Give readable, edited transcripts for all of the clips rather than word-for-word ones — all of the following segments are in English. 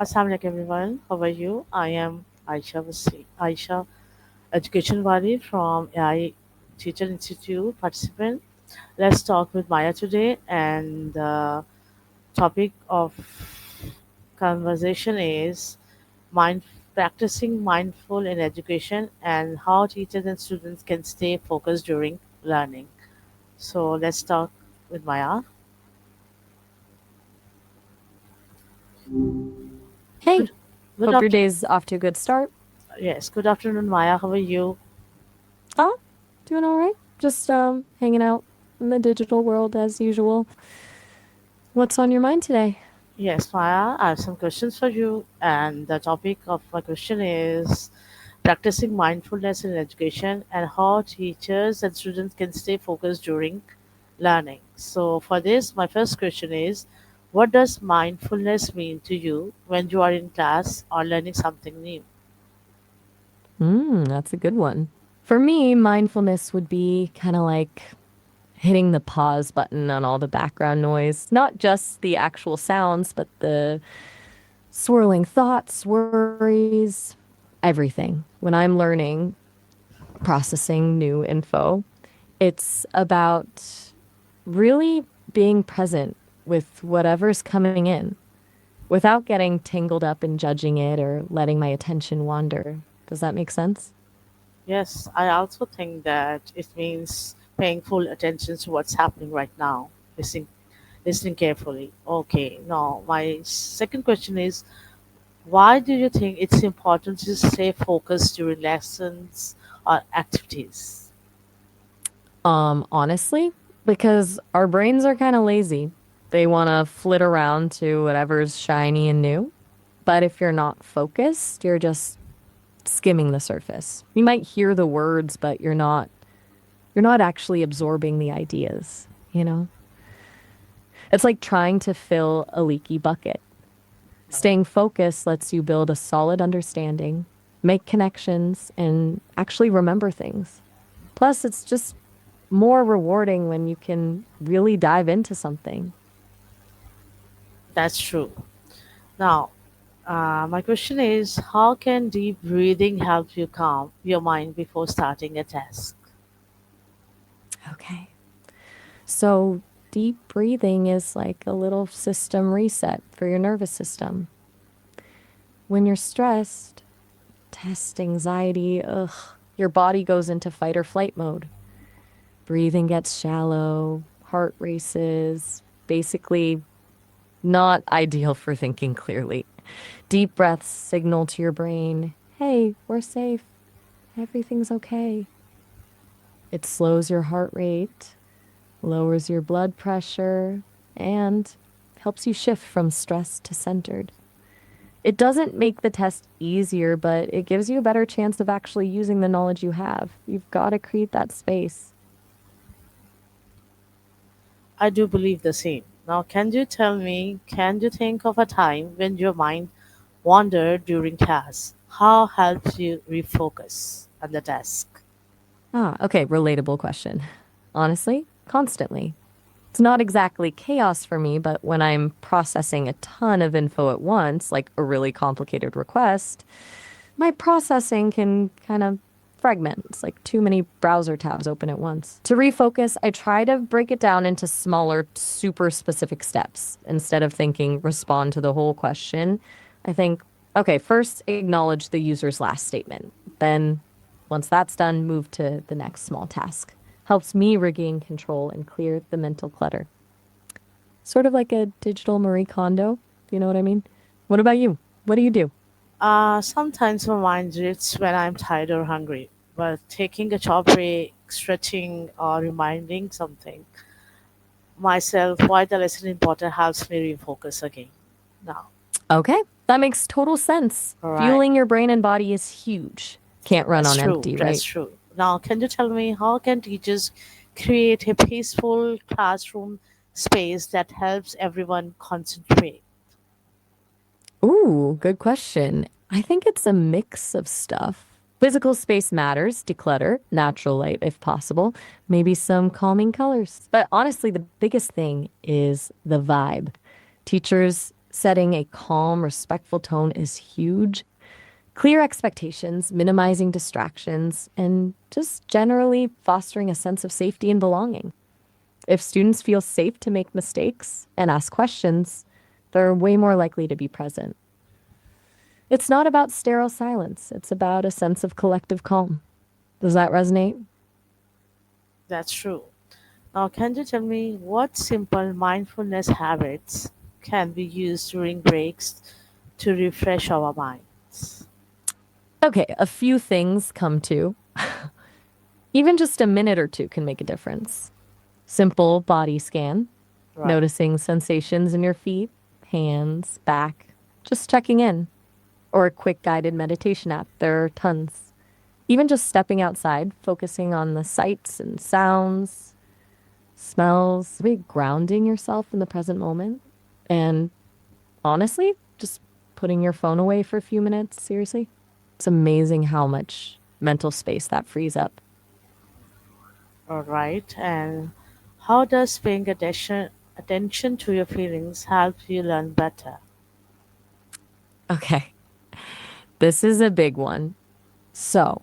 Assalamu alaikum everyone. How are you? I am Aisha Education Wali from AI Teacher Institute participant. Let's talk with Maya today, and the topic of conversation is mind practicing mindful in education and how teachers and students can stay focused during learning. So let's talk with Maya. Hey, Good, good hope your afternoon. day's off to a good start. Yes, good afternoon, Maya. How are you? Oh, doing all right. Just hanging out in the digital world as usual. What's on your mind today? Yes, Maya, I have some questions for you, and the topic of my question is practicing mindfulness in education and how teachers and students can stay focused during learning. So, for this, my first question is what does mindfulness mean to you when you are in class or learning something new? That's a good one. For me, mindfulness would be kind of like hitting the pause button on all the background noise, not just the actual sounds, but the swirling thoughts, worries, everything. When I'm learning, processing new info, it's about really being present with whatever's coming in without getting tangled up in judging it or letting my attention wander. Does that make sense? Yes, I also think that it means paying full attention to what's happening right now, listening carefully. Okay, now my second question is why do you think it's important to stay focused during lessons or activities? Honestly, because our brains are kind of lazy. They want to flit around to whatever's shiny and new. But if you're not focused, you're just skimming the surface. You might hear the words, but you're not actually absorbing the ideas, you know? It's like trying to fill a leaky bucket. Staying focused lets you build a solid understanding, make connections, and actually remember things. Plus, it's just more rewarding when you can really dive into something. That's true. Now, my question is how can deep breathing help you calm your mind before starting a task? Okay. So, deep breathing is like a little system reset for your nervous system. When you're stressed, test anxiety, your body goes into fight or flight mode. Breathing gets shallow, heart races, basically not ideal for thinking clearly. Deep breaths signal to your brain, hey, we're safe. Everything's okay. It slows your heart rate, lowers your blood pressure, and helps you shift from stress to centered. It doesn't make the test easier, but it gives you a better chance of actually using the knowledge you have. You've got to create that space. I do believe the same. Now, can you think of a time when your mind wandered during class? How helps you refocus on the task? Okay, relatable question. Honestly, constantly. It's not exactly chaos for me, but when I'm processing a ton of info at once, like a really complicated request, my processing can kind of fragment. It's like too many browser tabs open at once. To refocus, I try to break it down into smaller, super specific steps. Instead of thinking, respond to the whole question, I think, okay, first acknowledge the user's last statement. Then, once that's done, move to the next small task. Helps me regain control and clear the mental clutter. Sort of like a digital Marie Kondo. You know what I mean? What about you? What do you do? Sometimes my mind drifts when I'm tired or hungry, but taking a short break, stretching, or reminding something myself why the lesson is important helps me refocus again. Now, Okay, that makes total sense. all right, Fueling your brain and body is huge. Can't run that's on true. empty, That's right? true. Now, can you tell me how can teachers create a peaceful classroom space that helps everyone concentrate? Ooh, good question. I think it's a mix of stuff. Physical space matters, declutter, natural light if possible, maybe some calming colors. But honestly, the biggest thing is the vibe. Teachers Setting a calm, respectful tone is huge. Clear expectations, minimizing distractions, and just generally fostering a sense of safety and belonging. If students feel safe to make mistakes and ask questions, they're way more likely to be present. It's not about sterile silence, it's about a sense of collective calm. Does that resonate? That's true. Now, can you tell me what simple mindfulness habits can we use during breaks to refresh our minds? Okay, a few things come to. Even just a minute or two can make a difference. Simple body scan, Right. noticing sensations in your feet, hands, back, just checking in. Or a quick guided meditation app. There are tons. Even just stepping outside, focusing on the sights and sounds, smells, really grounding yourself in the present moment. And honestly, just putting your phone away for a few minutes, seriously. It's amazing how much mental space that frees up. All right. And how does paying attention to your feelings help you learn better? Okay, this is a big one. So,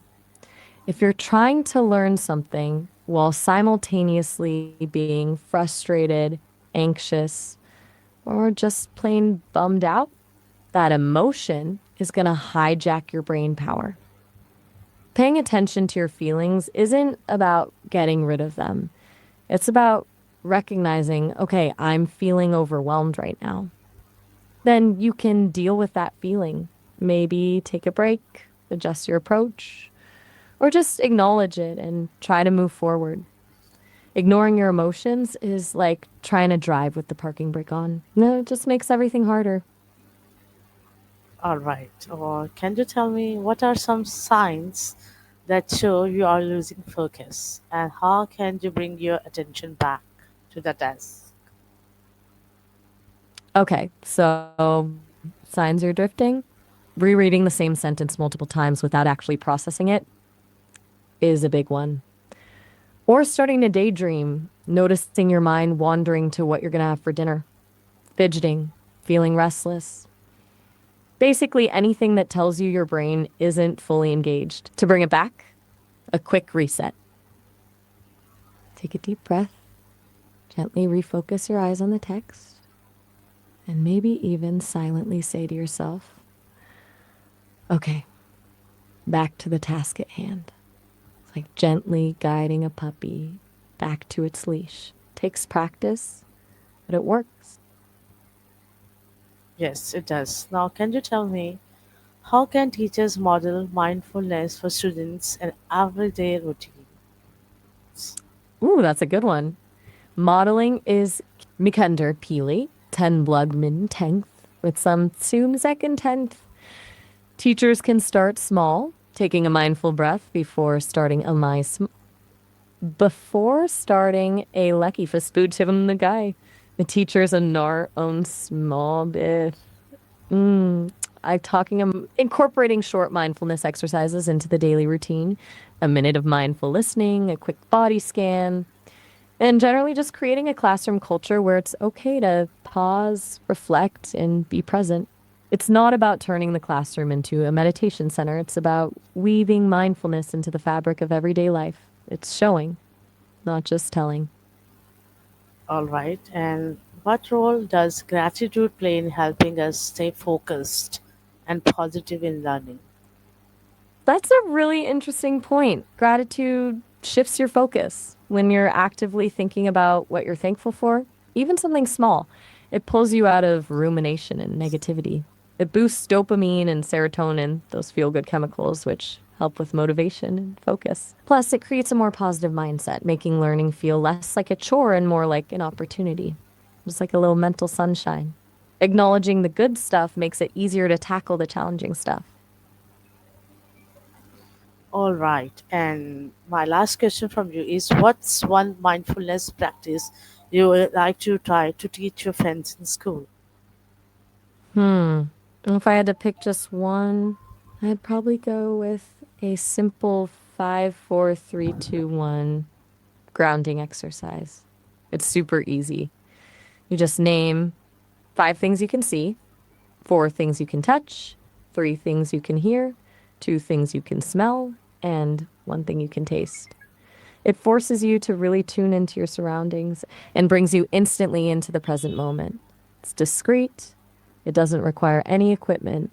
if you're trying to learn something while simultaneously being frustrated, anxious, or just plain bummed out, that emotion is going to hijack your brain power. Paying attention to your feelings isn't about getting rid of them. It's about recognizing, okay, I'm feeling overwhelmed right now. Then you can deal with that feeling. Maybe take a break, adjust your approach, or just acknowledge it and try to move forward. Ignoring your emotions is like trying to drive with the parking brake on. No, it just makes everything harder. All right. Or can you tell me what are some signs that show you are losing focus and how can you bring your attention back to the task? Okay, so signs you're drifting. Rereading the same sentence multiple times without actually processing it is a big one. Or starting to daydream, noticing your mind wandering to what you're going to have for dinner, fidgeting, feeling restless. Basically, anything that tells you your brain isn't fully engaged. To bring it back, a quick reset. Take a deep breath, gently refocus your eyes on the text, and maybe even silently say to yourself, okay, back to the task at hand. It's like gently guiding a puppy back to its leash. Takes practice, but it works. Yes, it does. Now, can you tell me how can teachers model mindfulness for students in everyday routines? Ooh, that's a good one. Modeling is Mikander Pili, 10 blood min tenth, with some zoom second tenth. Teachers can start small, taking a mindful breath before starting a lecky for spoon the guy. The teachers a nar own small bit. I'm talking incorporating short mindfulness exercises into the daily routine, a minute of mindful listening, a quick body scan, and generally just creating a classroom culture where it's okay to pause, reflect, and be present. It's not about turning the classroom into a meditation center. It's about weaving mindfulness into the fabric of everyday life. It's showing, not just telling. All right. And what role does gratitude play in helping us stay focused and positive in learning? That's a really interesting point. Gratitude shifts your focus when you're actively thinking about what you're thankful for, even something small. It pulls you out of rumination and negativity. It boosts dopamine and serotonin, those feel good chemicals, which help with motivation and focus. Plus, it creates a more positive mindset, making learning feel less like a chore and more like an opportunity. Just like a little mental sunshine. Acknowledging the good stuff makes it easier to tackle the challenging stuff. All right. And my last question from you is what's one mindfulness practice you would like to try to teach your friends in school? Hmm. If I had to pick just one, I'd probably go with a simple 5, 4, 3, 2, 1 grounding exercise. It's super easy. You just name 5 things you can see, 4 things you can touch, 3 things you can hear, 2 things you can smell, and 1 thing you can taste. It forces you to really tune into your surroundings and brings you instantly into the present moment. It's discreet, it doesn't require any equipment,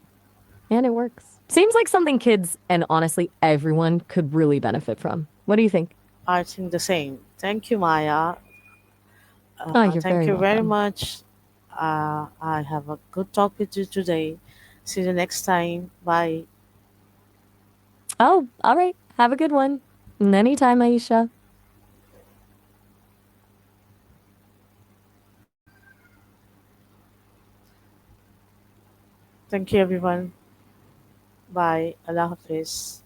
and it works. Seems like something kids and honestly everyone could really benefit from. What do you think? I think the same. Thank you, Maya. Oh, you're Thank very you very welcome. much. I have a good talk with you today. See you next time. Bye. Oh, all right. Have a good one. And anytime, Aisha. Thank you, everyone. Bye. Allah Hafiz.